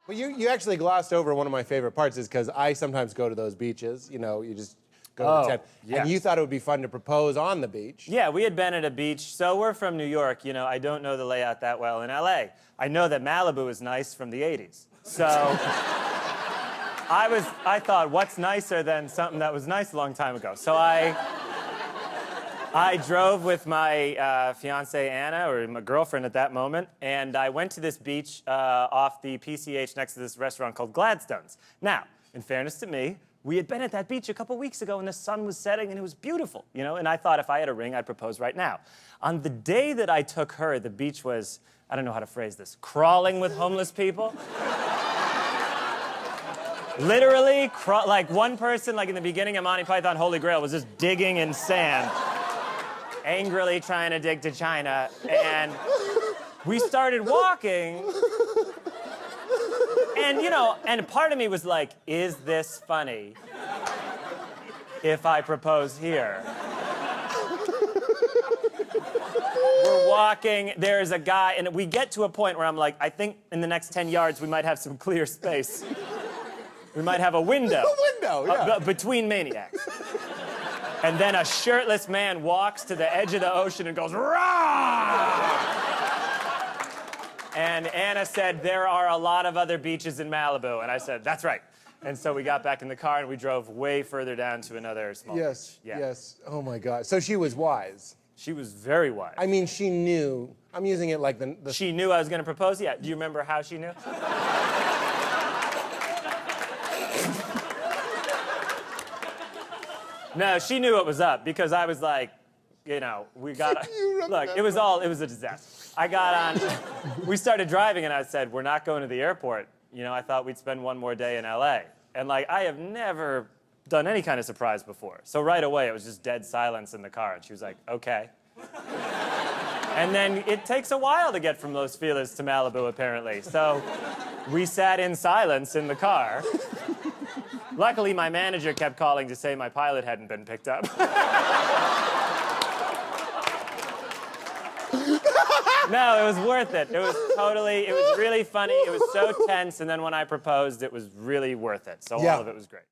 Well, you actually glossed over one of my favorite parts is because I sometimes go to those beaches. You know, you just go to the tent. Yes. And you thought it would be fun to propose on the beach. Yeah, we had been at a beach. So we're from New York. You know, I don't know the layout that well in LA. I know that Malibu is nice from the 80s. So I thought, what's nicer than something that was nice a long time ago? So I drove with my fiancée, Anna, or my girlfriend at that moment, and I went to this beach off the PCH next to this restaurant called Gladstone's. Now, in fairness to me, we had been at that beach a couple weeks ago, and the sun was setting, and it was beautiful, you know? And I thought if I had a ring, I'd propose right now. On the day that I took her, the beach was, I don't know how to phrase this, crawling with homeless people. Literally, like one person, like in the beginning of Monty Python Holy Grail, was just digging in sand, angrily trying to dig to China, and we started walking, and you know, and part of me was like, is this funny if I propose here? We're walking, there's a guy, and we get to a point where I'm like, I think in the next 10 yards we might have some clear space. We might have a window. A window, yeah. Between maniacs. And then a shirtless man walks to the edge of the ocean and goes, "Rah!" And Anna said, there are a lot of other beaches in Malibu. And I said, that's right. And so we got back in the car and we drove way further down to another small beach. Yeah. Yes. Oh my God. So she was wise. She was very wise. I mean, she knew. I'm using it like the... She knew I was going to propose? Yeah. Do you remember how she knew? No, she knew what was up because I was like, you know, we got... Look, it was a disaster. I got on, we started driving and I said, we're not going to the airport. You know, I thought we'd spend one more day in LA. And like, I have never done any kind of surprise before. So right away, it was just dead silence in the car. And she was like, okay. And then it takes a while to get from Los Feliz to Malibu, apparently. So we sat in silence in the car. Luckily, my manager kept calling to say my pilot hadn't been picked up. No, it was worth it. It was really funny. It was so tense. And then when I proposed, it was really worth it. So all of it was great.